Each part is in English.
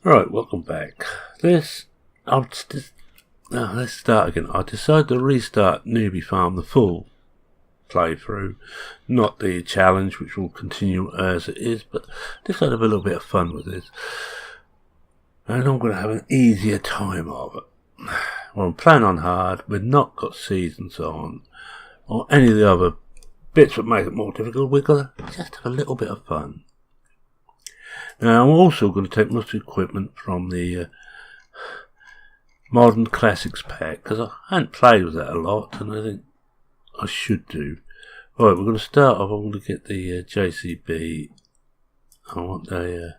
Right, welcome back. Let's start again. I decided to restart Newbie Farm, the full playthrough, not the challenge, which will continue as it is, but decided to have a little bit of fun with this. And I'm going to have an easier time of it. Well, I'm playing on hard. We've not got seasons on, or any of the other bits that make it more difficult. We're going to just have a little bit of fun. Now, I'm also going to take most of the equipment from the Modern Classics pack, because I hadn't played with that a lot, and I think I should do. Alright, we're going to start off. I'm going to get the JCB. I want the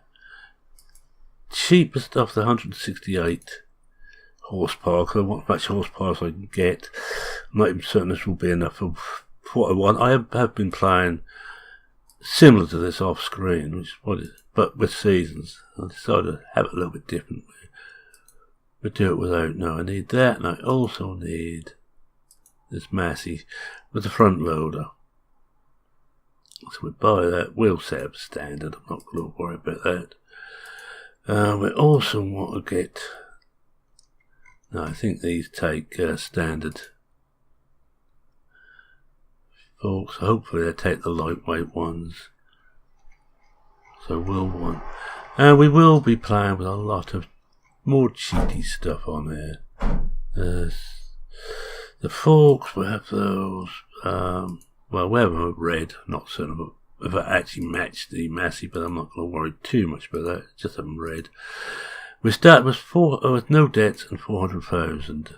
cheapest of the 168 horsepower, because I want as much horsepower as I can get. I'm not even certain this will be enough for what I want. I have been playing similar to this off screen, which is what it is, but with seasons. I decided to have it a little bit different. We do it without. No, I need that, and I also need this Massey with the front loader. So we buy that. We'll set up standard. I'm not going to worry about that. We also want to get. No, I think these take standard forks. Hopefully they take the lightweight ones. So we'll want. And we will be playing with a lot of more cheaty stuff on there. The forks, we have those. Well, we have them red. Not certain if I actually match the Massey, but I'm not going to worry too much about that. Just have them red. We start with no debts and 400,000.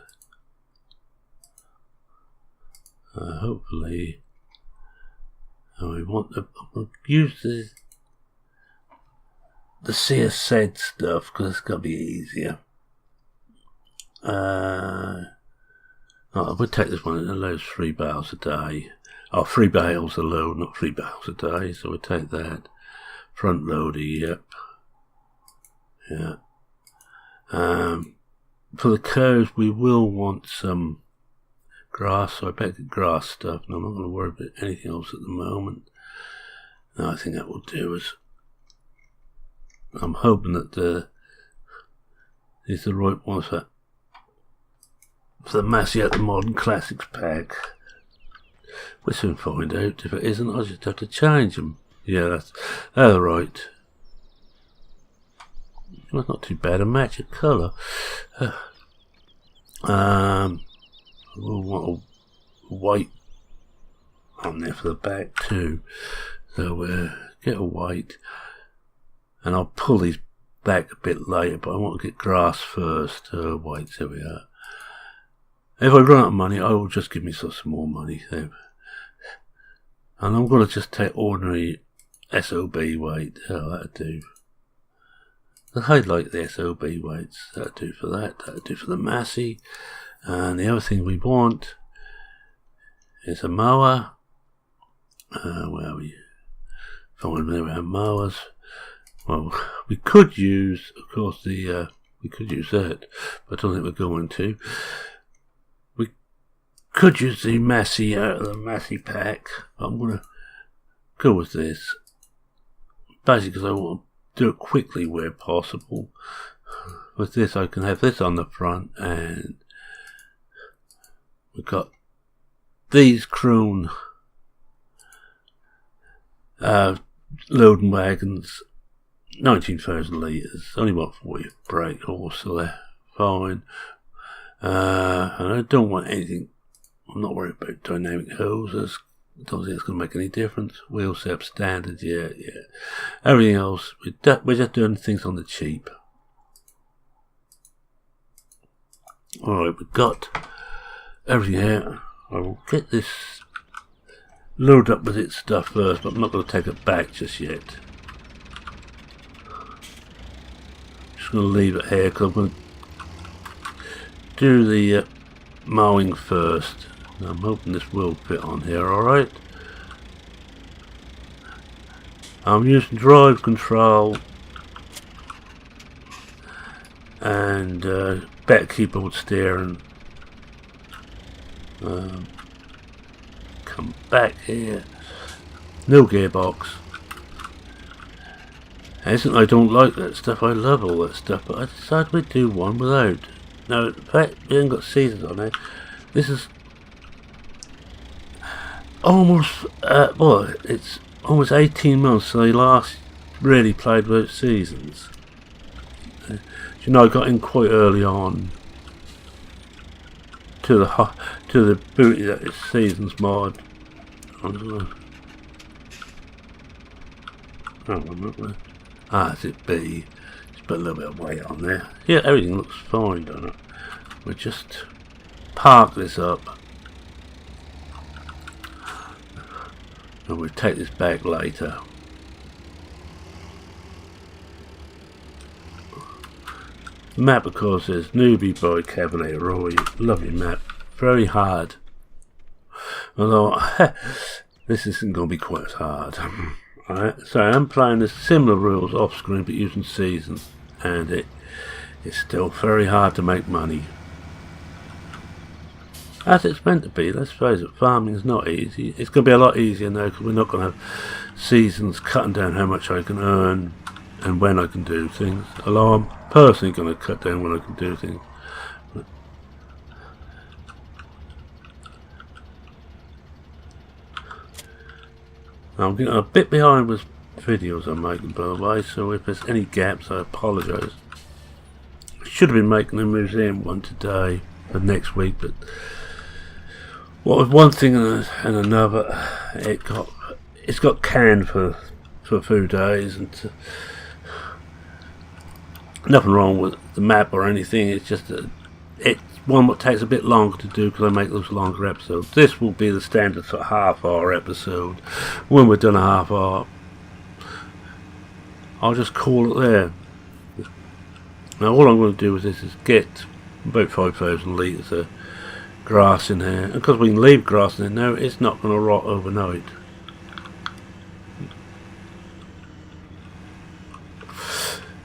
Hopefully, we want to use the CSZ stuff because it's going to be easier. We'll take this one. It allows 3 bales a day. Oh, 3 bales a load, not 3 bales a day. So we'll take that. Front loader, yep. Yeah. For the cows, we will want some grass. So I better get grass stuff. And I'm not going to worry about anything else at the moment. No, I think that will do us. I'm hoping that these are the right ones for the Massey at the Modern Classics pack. We'll soon find out. If it isn't, I'll just have to change them. Yeah, that's right. Well, not too bad. A match of colour. We'll want a white on there for the back too. So get a white. And I'll pull these back a bit later, but I want to get grass first. White, there we are. If I run out of money, I will just give myself some more money. And I'm going to just take ordinary SOB weight. Oh, that'll do. I like the SOB weights. That'll do for that. That'll do for the Massey. And the other thing we want is a mower. Where are we? Find there we have mowers. Well, we could use, of course, we could use that, but I don't think we're going to. We could use the Massey out of the Massey pack. I'm going to go with this. Basically, because I want to do it quickly where possible. With this, I can have this on the front, and we've got these Kroon loading wagons. 19,000 litres, only about 40 brake horse, so they're fine. And I don't want anything, I'm not worried about dynamic hoses, I don't think it's going to make any difference. Wheel setup standard, yeah. Everything else, we're just doing things on the cheap. Alright, we've got everything here. I will get this loaded up with its stuff first, but I'm not going to take it back just yet. Going to leave it here because I'm going to do the mowing first. I'm hoping this will fit on here. Alright, I'm using drive control and better keyboard steering. Come back here, no gearbox. It isn't I don't like that stuff, I love all that stuff, but I decided we'd do one without. Now, the fact we haven't got seasons on it, this is almost, well, it's almost 18 months since I last really played without seasons. You know, I got in quite early on to the booty that is seasons mod. I don't know. Is it B? Just put a little bit of weight on there. Yeah, everything looks fine, doesn't it? We'll just park this up. And we'll take this back later. The map, of course, is Newbie by Cavalier. Lovely map. Very hard. Although, this isn't going to be quite as hard. Alright, so I'm playing the similar rules off screen but using seasons. And it's still very hard to make money. As it's meant to be, let's face it, farming is not easy. It's going to be a lot easier now because we're not going to have seasons cutting down how much I can earn and when I can do things. Although I'm personally going to cut down when I can do things. Now, I'm getting a bit behind with videos I'm making, by the way, so if there's any gaps, I apologise. I should have been making a museum one today for next week, but what was one thing and another, it's got canned for a few days, and nothing wrong with the map or anything. It's just it's one that takes a bit longer to do because I make those longer episodes. This will be the standard sort of half-hour episode. When we're done a half-hour, I'll just call it there. Now all I'm going to do with this is get about 5,000 litres of grass in here, and because we can leave grass in there now, it's not going to rot overnight.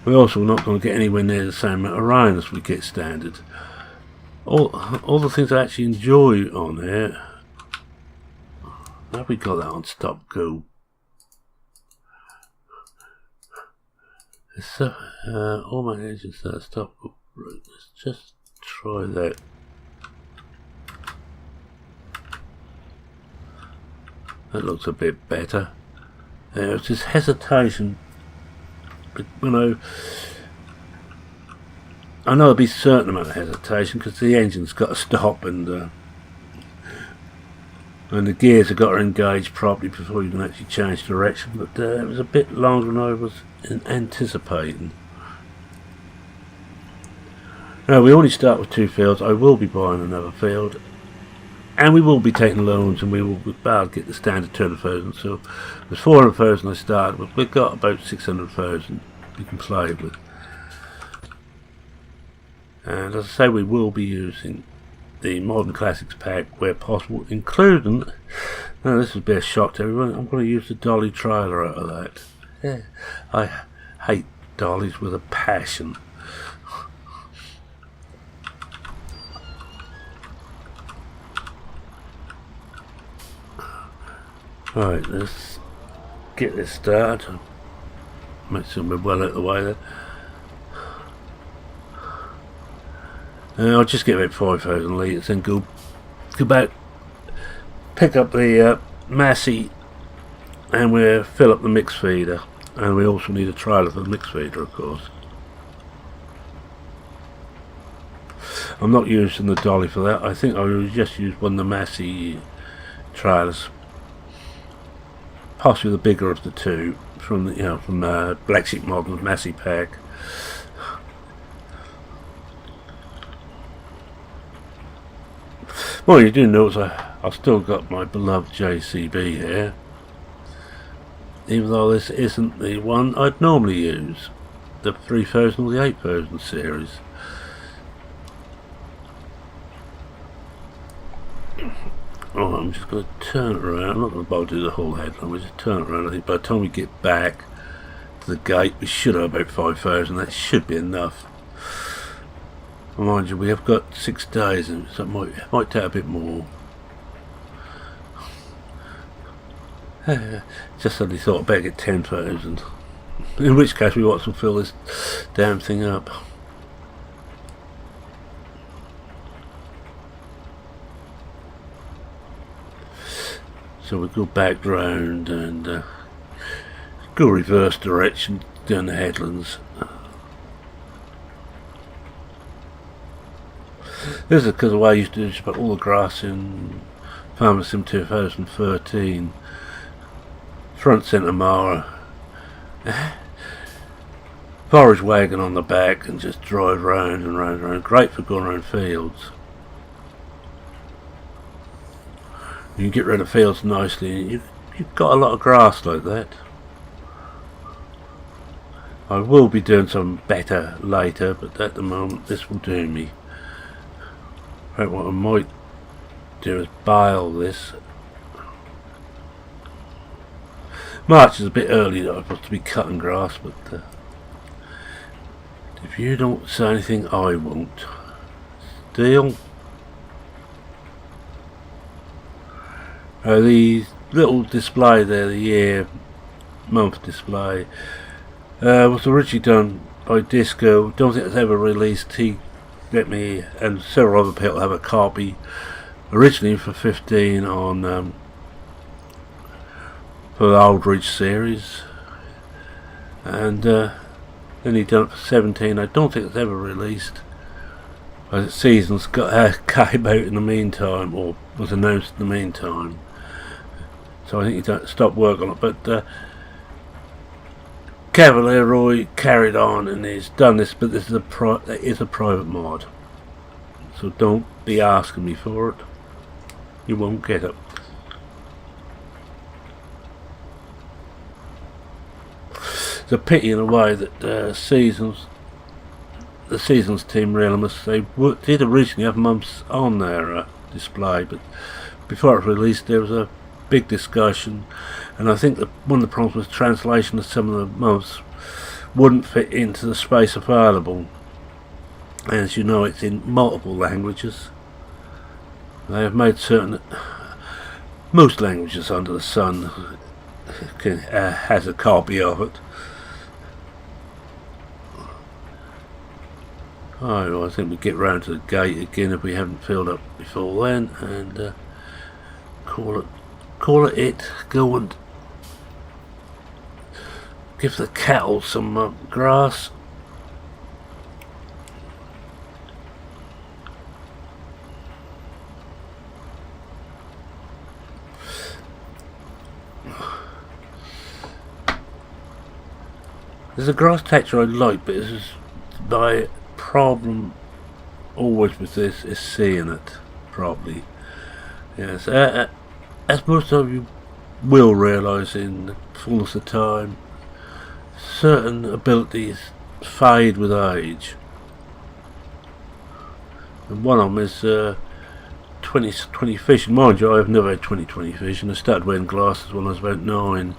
We're also not going to get anywhere near the same amount of rain as we get standard. All the things I actually enjoy on here. Have we got that on stop go? So, all my engines are stop go. Right, let's just try that. That looks a bit better. There's this hesitation. You know, I know there'll be a certain amount of hesitation because the engine's got to stop and the gears have got to engage properly before you can actually change direction. But it was a bit longer than I was anticipating. Now we only start with 2 fields. I will be buying another field, and we will be taking loans, and we will be able to get the standard 200,000. So there's 400,000 I started with. We've got about 600,000 we can play with. And as I say, we will be using the Modern Classics pack where possible, including, now this would be a shock to everyone, I'm going to use the dolly trailer out of that. Yeah, I hate dollies with a passion. Right, let's get this started. Make sure we're well out of the way there. I'll just get about 5,000 litres and go back, pick up the Massey, and we'll fill up the mix feeder. And we also need a trailer for the mix feeder, of course. I'm not using the dolly for that. I think I will just use one of the Massey trailers, possibly the bigger of the two from the, from Black Sheep Modern Massey pack. Well, you do notice I've still got my beloved JCB here, even though this isn't the one I'd normally use, the 3000 or the 8000 series. Oh, I'm just going to turn it around. I'm not going to bother do the whole headline, we'll just turn it around. I think by the time we get back to the gate, we should have about 5,000. That should be enough. Mind you, we have got 6 days, and so it might take a bit more. Just suddenly thought I'd better get 10,000. In which case we want to fill this damn thing up. So we go back round and go reverse direction down the headlands. This is because of the way I used to just put all the grass in Farmer Sim 2013. Front centre mower, forage wagon on the back, and just drive round and round and round. Great for going around fields. You can get rid of fields nicely, and you've got a lot of grass like that. I will be doing some better later, but at the moment this will do me. Right, what I might do is bale this. March is a bit early that I'm supposed to be cutting grass, but if you don't say anything, I won't. Deal? The little display there, the year, month display, was originally done by Disco. Don't think it's ever released. He let me and several other people have a copy originally for 15 on for the Aldridge series, and then he done it for 17. I don't think it's ever released. But Seasons came out in the meantime, or was announced in the meantime. So I think he stopped work on it. But Cavalier carried on and he's done this, but this is a private mod. So don't be asking me for it. You won't get it. It's a pity in a way that the Seasons team Realimus, they did originally have months on their display, but before it was released there was a big discussion, and I think that one of the problems was translation of some of the months wouldn't fit into the space available. As you know, it's in multiple languages. They have made certain that most languages under the sun has a copy of it. Oh, I think we get round to the gate again if we haven't filled up before then, and call it. Go and give the cattle some grass. There's a grass texture I like, but this is my problem always with this is seeing it properly. Yes, as most of you will realise in the fullness of time, certain abilities fade with age, and one of them is 20/20 vision. Mind you, I've never had 20/20 vision. I started wearing glasses when I was about 9.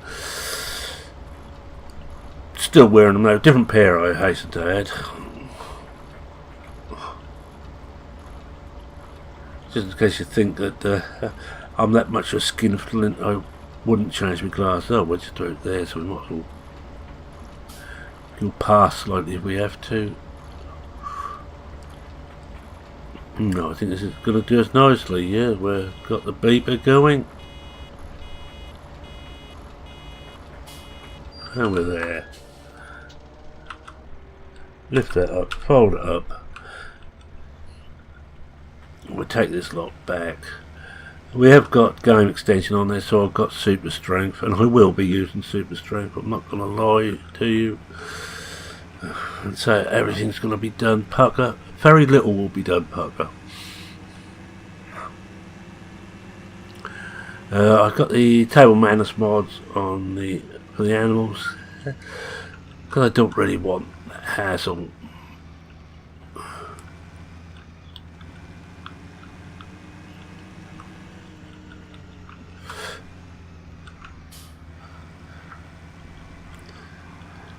Still wearing them now. Different pair, I hasten to add. Just in case you think that I'm that much of a skinflint, I wouldn't change my glasses. Oh, we'll just do it there, so we might as well go past slightly if we have to. No, I think this is going to do us nicely. Yeah, we've got the beeper going. And we're there. Lift that up, fold it up. We'll take this lot back. We have got game extension on there, so I've got super strength, and I will be using super strength. I'm not going to lie to you and say everything's going to be done pucker. Very little will be done pucker. I've got the table manners mods on for the animals because I don't really want that hassle.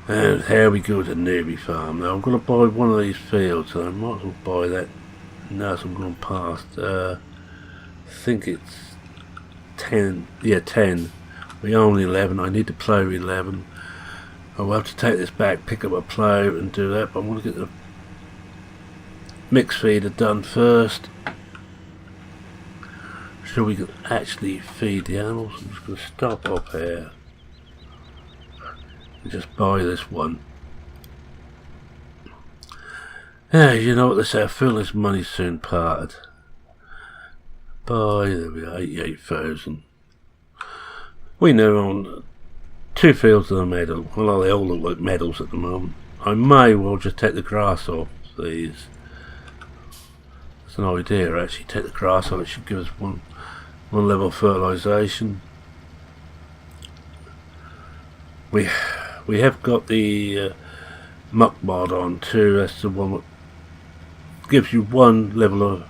And here we go to Newbie Farm. Now I'm going to buy one of these fields, so I might as well buy that now as I'm going past. I think it's 10. Yeah, 10. We own 11. I need to plough 11. I'll have to take this back, pick up a plough and do that, but I'm going to get the mix feeder done first. So we can actually feed the animals. I'm just going to stop up here and just buy this one. Yeah, you know what they say, a fool's money soon parted. Buy, there we go, 88,000. We know on 2 fields of the medal. Well, they all look like medals at the moment. I may well just take the grass off these. That's an idea, actually. Take the grass off, it should give us one level of fertilisation. We have got the muck mod on too. That's the one that gives you 1 level of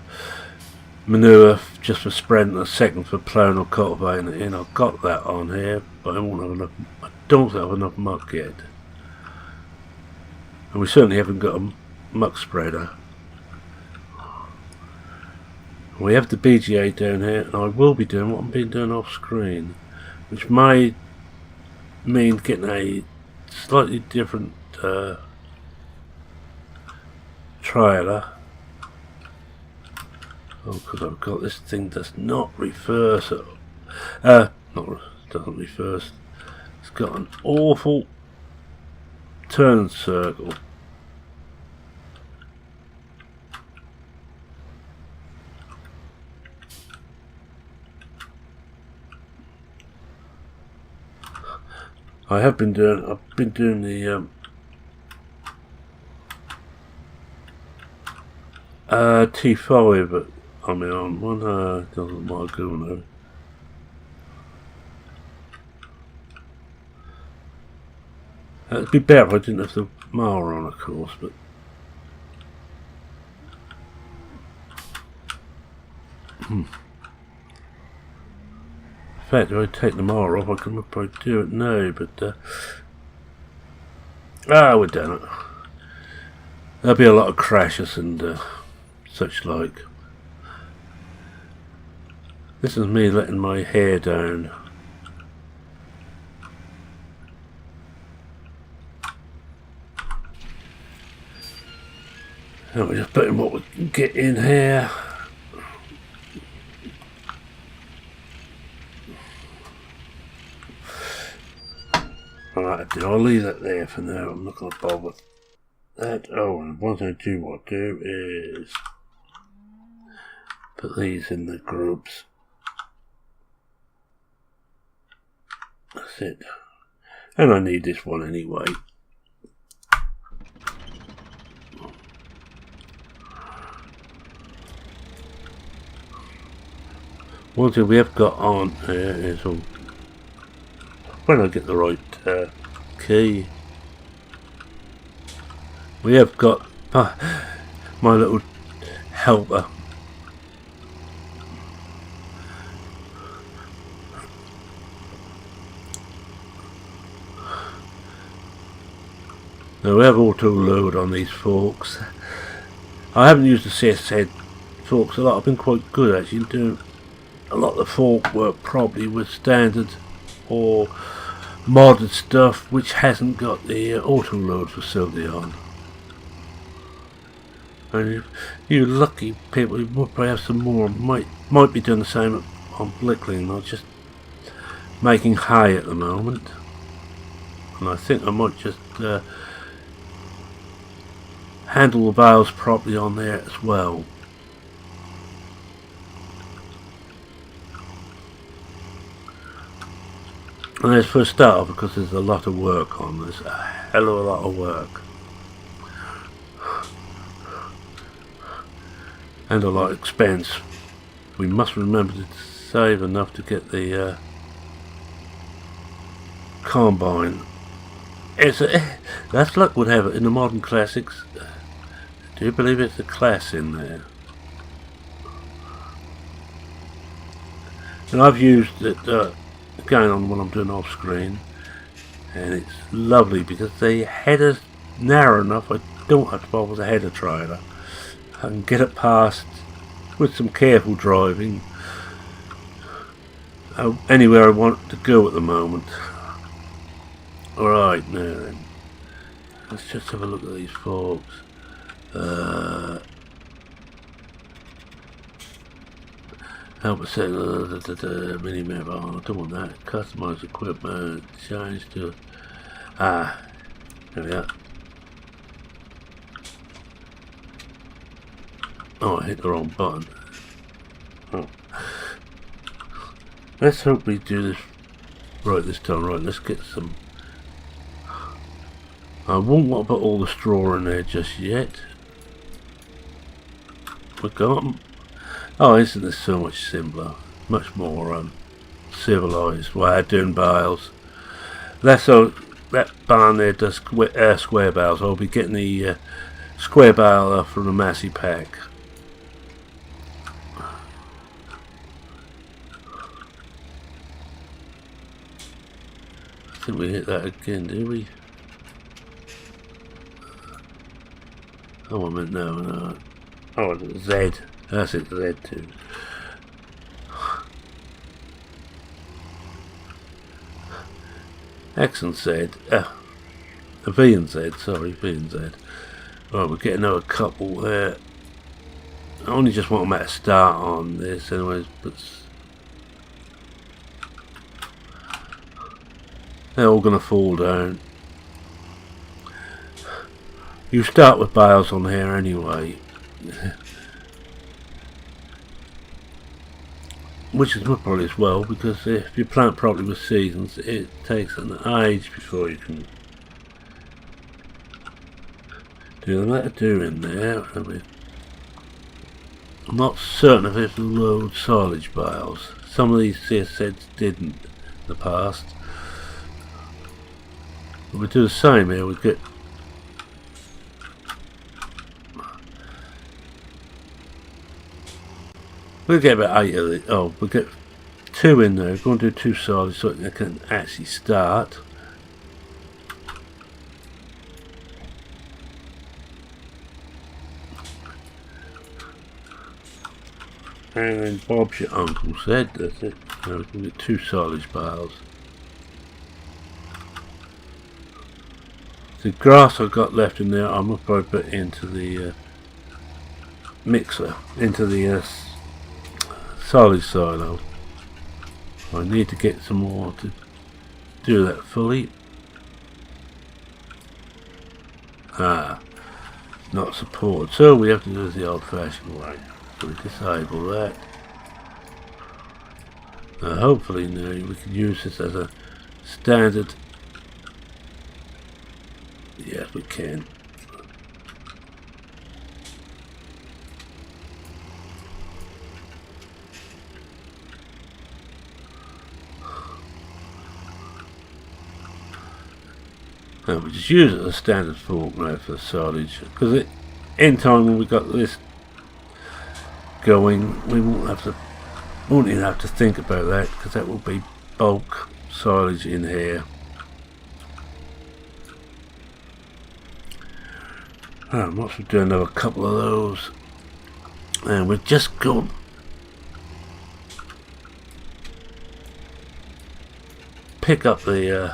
manure just for spreading, a second for ploughing or cultivating it in. I've got that on here, but I won't have enough. I don't have enough muck yet, and we certainly haven't got a muck spreader. We have the BGA down here, and I will be doing what I've been doing off screen, which may mean getting a slightly different trailer. Oh, because I've got this thing does not reverse. Doesn't reverse. It's got an awful turn circle. I've been doing the T5, but I mean on one doesn't want to go now. It'd be better if I didn't have the mower on, of course, but in fact, if I take the mower off, I can probably do it now, but we're done it. There'll be a lot of crashes and such like. This is me letting my hair down. And we're just putting what we can get in here. Alright, I'll leave that there for now. I'm not going to bother with that. Oh, and one thing I do want to do is put these in the groups. That's it. And I need this one anyway. One thing we have got on here is when I get the right key, we have got my little helper. Now we have auto load on these forks. I haven't used the CS head forks a lot. I've been quite good actually doing a lot of the fork work, probably with standard or modded stuff which hasn't got the auto load facility on. And if you lucky people who would probably have some more might be doing the same on Blickling. I'm just making hay at the moment, and I think I might just handle the bales properly on there as well. And as for a start, because there's a lot of work on this, a hell of a lot of work, and a lot of expense. We must remember to save enough to get the combine. That's luck would have it in the modern classics. Do you believe it's a class in there? And I've used it going on when I'm doing off screen, and it's lovely because the header's narrow enough. I don't have to bother with a header trailer. I can get it past with some careful driving anywhere I want to go at the moment. Alright, now then. Let's just have a look at these forks. Help us set mini map. Oh, I don't want that. Customize equipment. Change to. There we are. Oh, I hit the wrong button. Oh. Let's hope we do this right this time. Right, let's get some. I won't want to put all the straw in there just yet. We got them. Oh, isn't this so much simpler? Much more civilized way of doing bales. That's so that barn there does square bales. I'll be getting the square bale from the Massey pack. I think we hit that again, did we? Oh, I meant no. Oh, Z. That's it, Z2. X and Z. V and Z, sorry, V and Z. Right, we're getting another couple there. I only just want them at a start on this, anyways, but they're all going to fall down. You start with bales on here anyway. Which is probably as well, because if you plant properly with seasons, it takes an age before you can do the amount of doing there. I mean, I'm not certain if it's load silage bales. Some of these CSZs didn't in the past. But we do the same here. We get we'll get about 8 of these. Oh, we'll get 2 in there. We're going to do 2 silage so they can actually start. And then Bob's your uncle said, that's it. Now we can get 2 silage bales. The grass I've got left in there, I'm going to probably put into the mixer, into the silage silo. I need to get some more to do that fully. Not supported, so we have to do it the old fashioned way. So we disable that. Hopefully now we can use this as a standard. Yes, we can. We just use it as a standard fork now for the silage, because in time when we got this going, we won't even have to think about that, because that will be bulk silage in here. I must be doing another couple of those, and we've just got pick up the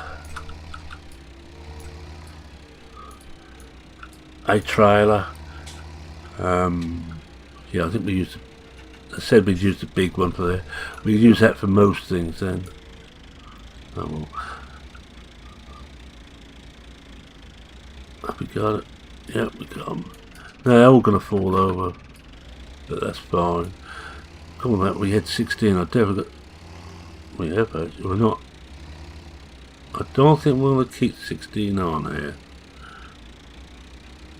a trailer. Yeah, I think we used. I said we'd use the big one for there. We use that for most things then. Oh well. Have we got it? Yep, we got them. They're all going to fall over, but that's fine. Come on, that we had 16. I definitely got. We have actually. We're not. I don't think we're going to keep 16 on here.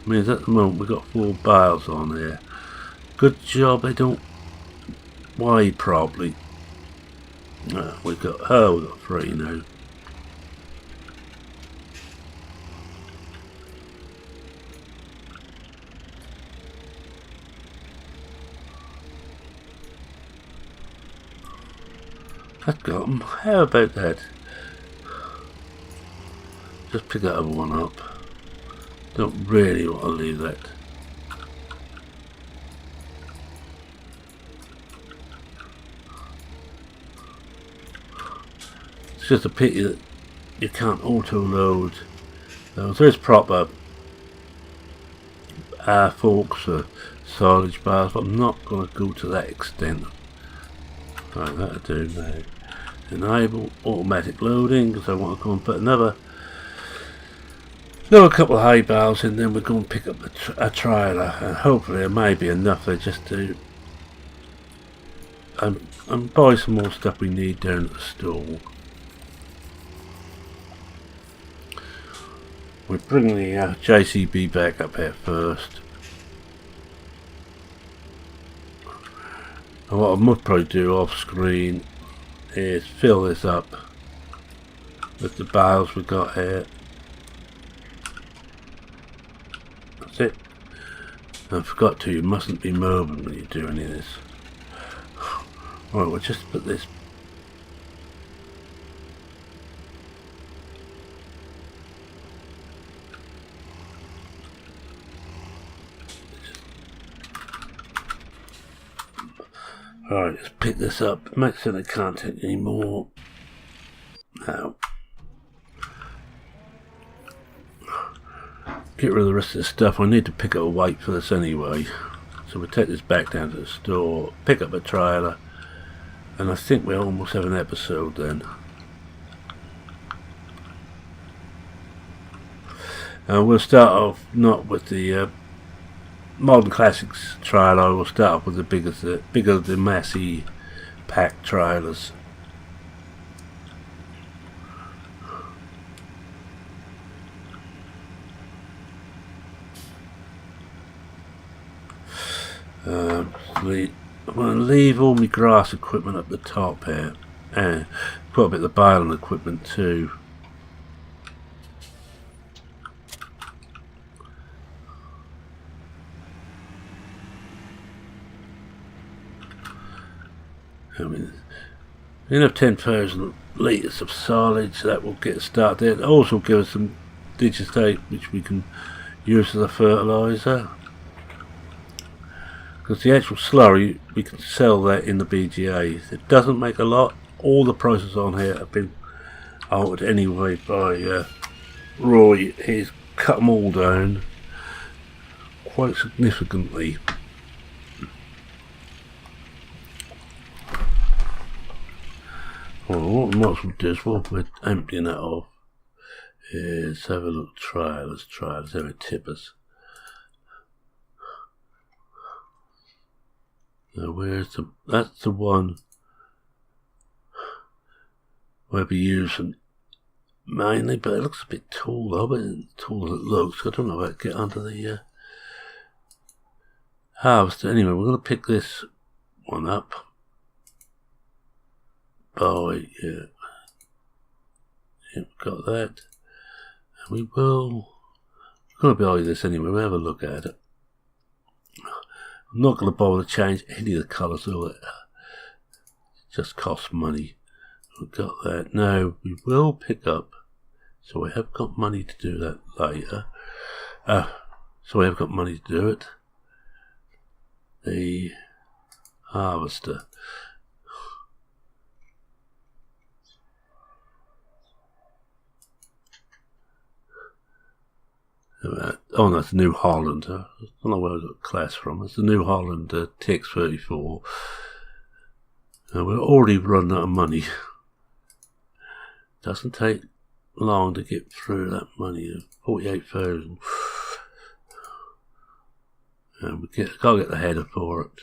Means at the moment we've got 4 bales on here. Good job they don't weigh properly. We've got 3 now. I've got them. How about that? Just pick that other one up. Don't really want to leave that. It's just a pity that you can't auto load. There's proper forks for silage bars, but I'm not going to go to that extent. Right, that'll do now. Enable automatic loading, because I want to go and put another couple of hay bales in, then we're going to pick up a trailer, and hopefully it may be enough there just to and buy some more stuff we need down at the store. We'll bring the JCB back up here first. And what I must probably do off screen is fill this up with the bales we got here. That's it. I forgot to, you mustn't be moving when you do any of this. Right, we'll just put this Alright, let's pick this up. Make sure they can't take any more. Now, get rid of the rest of the stuff. I need to pick up a weight for this anyway. So we'll take this back down to the store, pick up a trailer, and I think we almost have an episode then. And we'll start off not with the Modern Classics trailer. We'll start off with the bigger the Massey pack trailers. I'm going to leave all my grass equipment up the top here, and put a bit of the baling equipment too. I mean, we have 10,000 litres of silage. That will get us started. It'll also give us some digitate, which we can use as a fertiliser. Because the actual slurry, we can sell that in the BGA. It doesn't make a lot. All the prices on here have been altered anyway by Roy. He's cut them all down quite significantly. Well, what we might as well do is, while we're emptying that off, is have a little try. Let's try. Let's have a tippers. Now, where's the? That's the one we'll be using mainly, but it looks a bit tall though. But it's tall as it looks. I don't know how to get under the harvester. Anyway, we're going to pick this one up. Yeah, we've got that. And we will. We're going to buy this anyway. We'll have a look at it. I'm not going to bother to change any of the colours, will it? It just costs money. We've got that. Now, we will pick up, so we have got money to do that later. So we have got money to do it. The harvester. Oh, that's New Holland. I don't know where I got class from. It's the New Holland TX34. We're already running out of money. Doesn't take long to get through that money. 48,000. And we gotta get the header for it,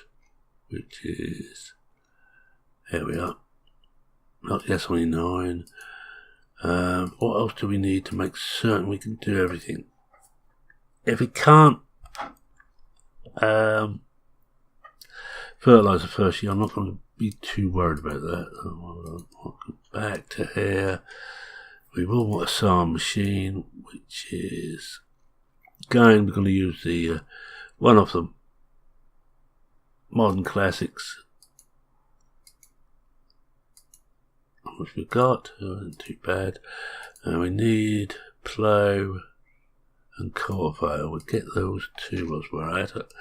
which is, here we are. Not yes, only 9. What else do we need to make certain we can do everything? If we can't fertiliser first year, I'm not going to be too worried about that. I'll go back to here. We will want a sowing machine, which is we're going to use the one of the Modern Classics, which we've got. Not too bad. And we need plough and Cavalier. We'll get those two whilst we're at it.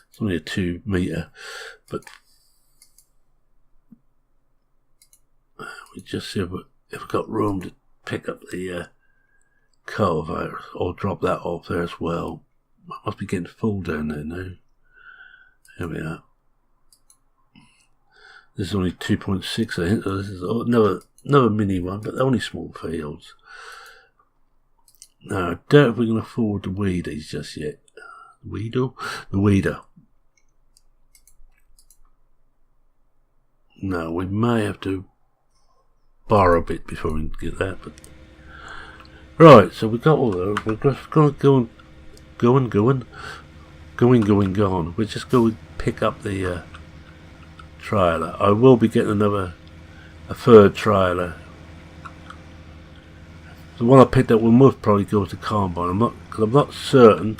It's only a 2 metre, but we me just see if we've got room to pick up the cultivator or drop that off there as well. I must be getting full down there now. Here we are. This is only 2.6, I think. So this is another mini one, but they're only small fields. Now, I doubt if we can afford the weedies just yet. The weeder. No, we may have to borrow a bit before we can get that. But right, so we got all those. We're just going to go. We're just going to pick up the trailer. I will be getting a third trailer. The one I picked up will most probably go to combine. I'm not certain,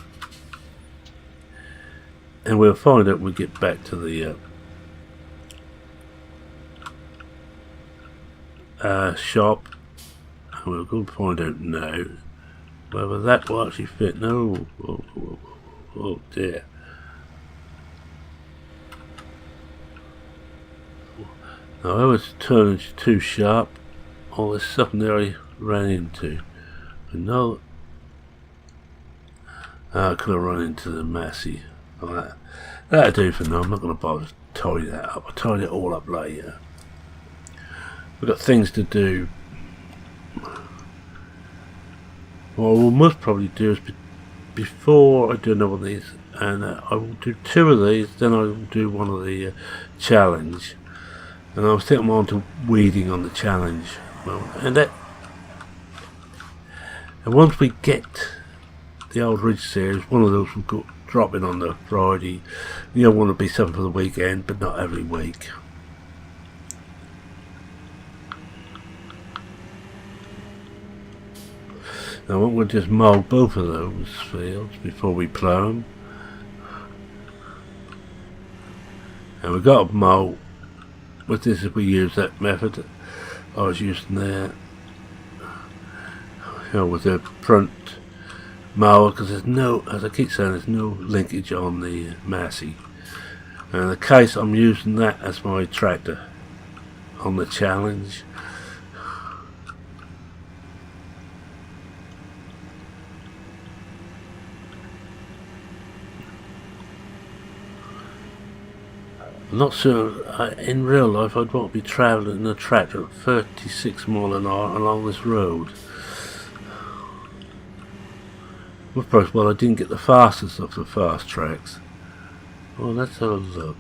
and we'll find out when we get back to the shop, and we'll go find out now whether that will actually fit. No, oh dear. Now I was turning too sharp. All this stuff there I ran into. But no, I could have run into the Massey. Well, that'll do for now. I'm not going to bother to tidy that up. I'll tidy it all up later. We've got things to do. What we must probably do is before I do another one of these, and I will do 2 of these, then I will do one of the challenge. And I'll stick them on to weeding on the challenge. And once we get the old Ridge series, one of those will go dropping on the Friday. You don't want to be something for the weekend, but not every week. Now we'll just mow both of those fields before we plough them. And we've got to mow. With this, if we use that method I was using there, with the front mower, because there's no, as I keep saying, there's no linkage on the Massey. And in the case, I'm using that as my tractor on the challenge. I'm not sure, in real life I'd want to be travelling in a tractor at 36 miles an hour along this road. Of course, well, I didn't get the fastest of the fast tracks. Well, let's have a look.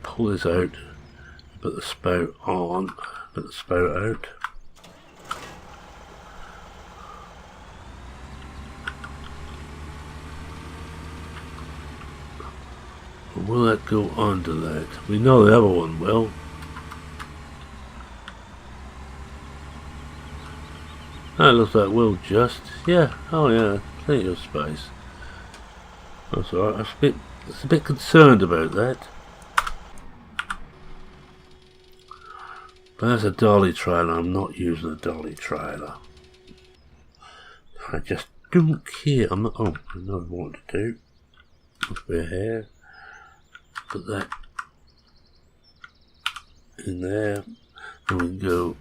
Pull this out, put the spout on, put the spout out. Will that go under that? We know the other one will. That looks like we'll just. Yeah, oh yeah, plenty of space. That's alright, I was a bit concerned about that. But that's a dolly trailer, I'm not using a dolly trailer. I just don't care. I'm not. Oh, I know what I want to do. Must be a hair. Put that in there, and we go.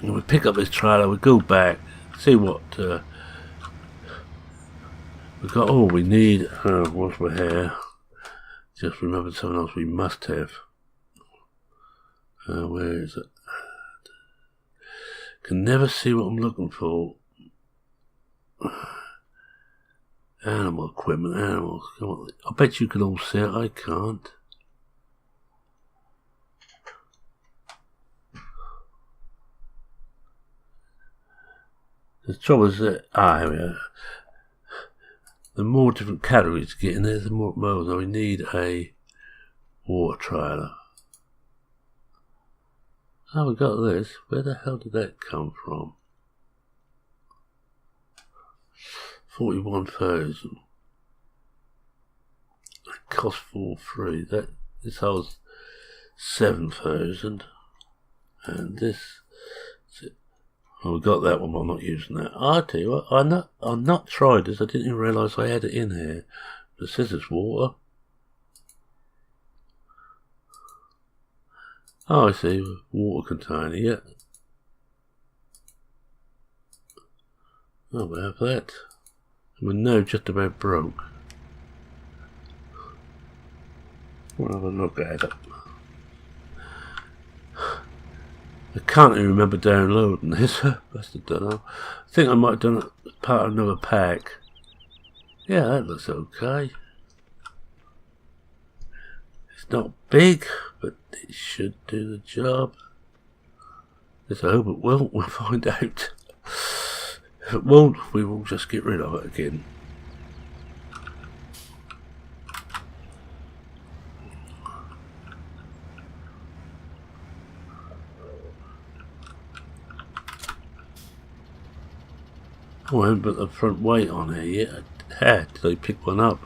And we pick up this trailer, we go back, see what we got. Oh, we need. What's my hair? Just remembered something else we must have. Where is it? Can never see what I'm looking for. Animal equipment, animals. Come on. I bet you can all see it. I can't. The trouble is that here we are. The more different categories to get in there, the more modes. Now we need a water trailer. Oh, we got this. Where the hell did that come from? 41,000. That cost 4,300. This holds 7,000. And this. Oh, we got that one, but I'm not using that. I tell you what, I'm not tried this. I didn't even realise I had it in here. It says it's water. Oh, I see. Water container, yeah. Oh, we have that. We know just about broke. We'll have a look at it. I can't even remember downloading this. I don't know. I think I might have done it as part of another pack. Yeah, that looks okay. It's not big, but it should do the job. Let's hope it will. We'll find out. If it won't, we will just get rid of it again. Oh, I haven't put the front weight on here yet. Did I pick one up?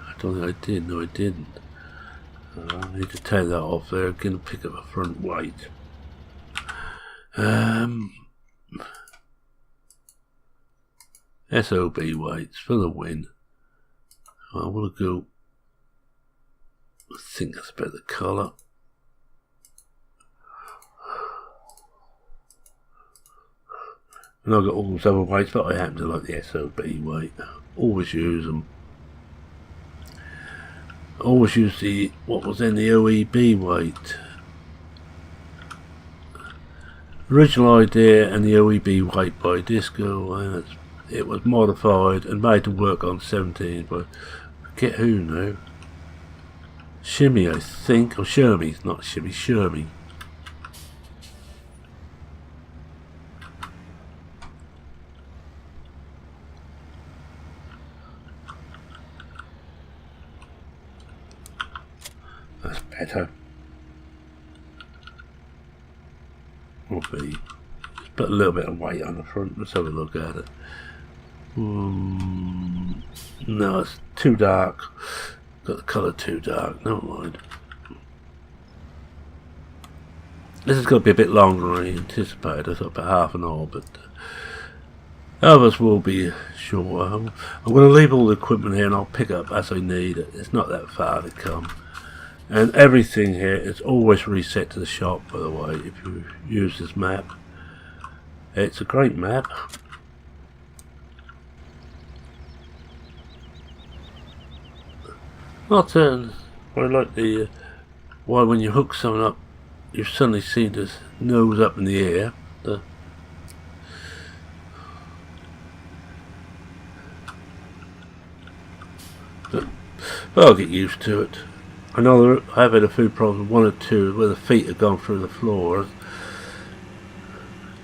I don't think I did. No, I didn't. I need to take that off there again and pick up a front weight. SOB weights for the win. I want to go. I think that's about the colour. And I've got all those other weights, but I happen to like the SOB weight. Always use them. Always use the what was in the OEB weight. Original idea and the OEB weight by Disco, and it was modified and made to work on 17, but I forget who now. Shimmy, I think, or Shermy, not Shimmy, Shermy. That's better. Will be. Just put a little bit of weight on the front. Let's have a look at it. No, it's too dark. Got the colour too dark. Never mind. This is going to be a bit longer than I anticipated. I thought about half an hour, but others will be shorter. I'm going to leave all the equipment here and I'll pick up as I need it. It's not that far to come. And everything here is always reset to the shop, by the way, if you use this map. It's a great map. Not I like the why when you hook someone up, you suddenly see this nose up in the air. But I'll get used to it. I know I've had a few problems, one or two, where the feet have gone through the floor.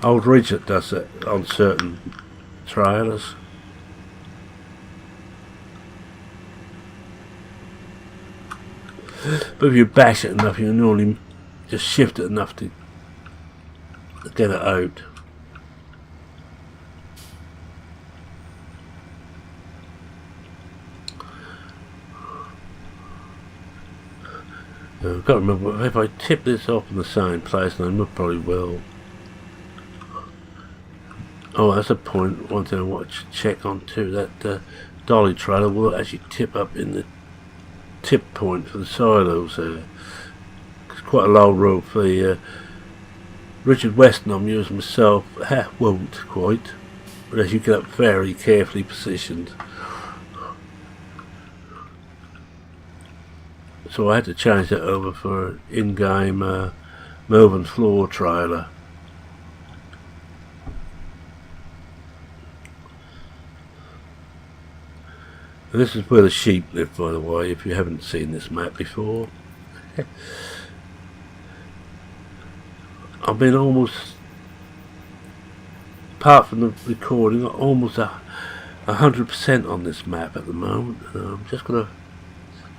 Old Richard does it on certain trailers. But if you bash it enough, you normally just shift it enough to get it out. I've got to remember, if I tip this off in the same place, and I probably will. Oh, that's a point. One thing I want to check on too. That dolly trailer will actually tip up in the tip point for the silos there. It's quite a low rope for the Richard Weston I'm using myself. Won't quite, but as you get up very carefully positioned. So I had to change that over for an in-game Melbourne floor trailer. And this is where the sheep live, by the way, if you haven't seen this map before. I've been almost, apart from the recording, almost 100% on this map at the moment. I'm just going to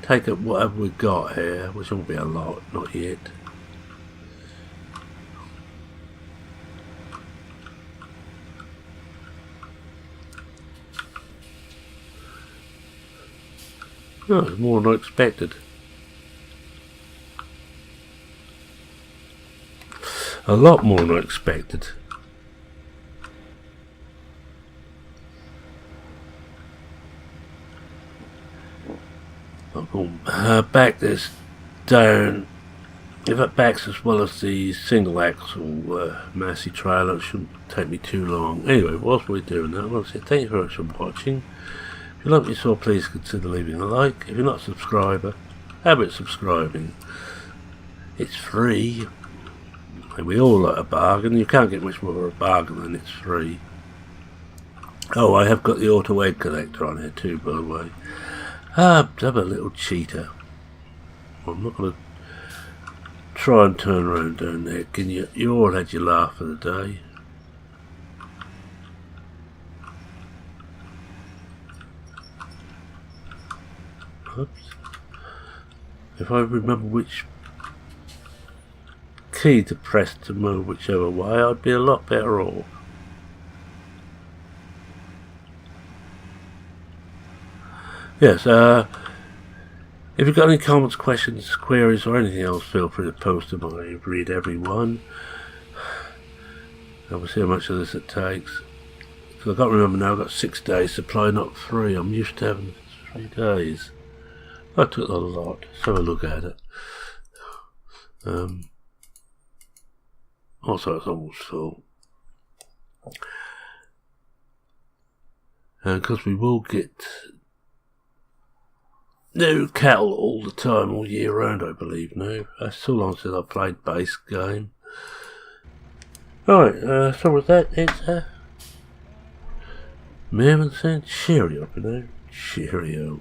take up whatever we've got here, which won't be a lot, not yet. Oh, it's more than I expected. A lot more than I expected. Back there's down. If that backs as well as the single axle Massey trailer, it shouldn't take me too long. Anyway, whilst we're doing that, I want to say thank you very much for watching. If you like what you saw, please consider leaving a like. If you're not a subscriber, how about subscribing? It's free. And we all like a bargain. You can't get much more of a bargain than it's free. Oh, I have got the auto egg collector on here too, by the way. I'm a little cheater. I'm not going to try and turn around down there. Can you? You all had your laugh of the day. Oops. If I remember which key to press to move whichever way, I'd be a lot better off. Yes, if you've got any comments, questions, queries or anything else, feel free to post them. I read every one. And we'll see how much of this it takes. So I've got to remember now I've got 6 days supply, not 3. I'm used to having 3 days. I took a lot. Let's have a look at it. Also, it's almost full. And because we will get new cattle all the time, all year round, I believe now. That's so long since I played base game. Right, so with that, it's Merman saying cheerio for now. Cheerio.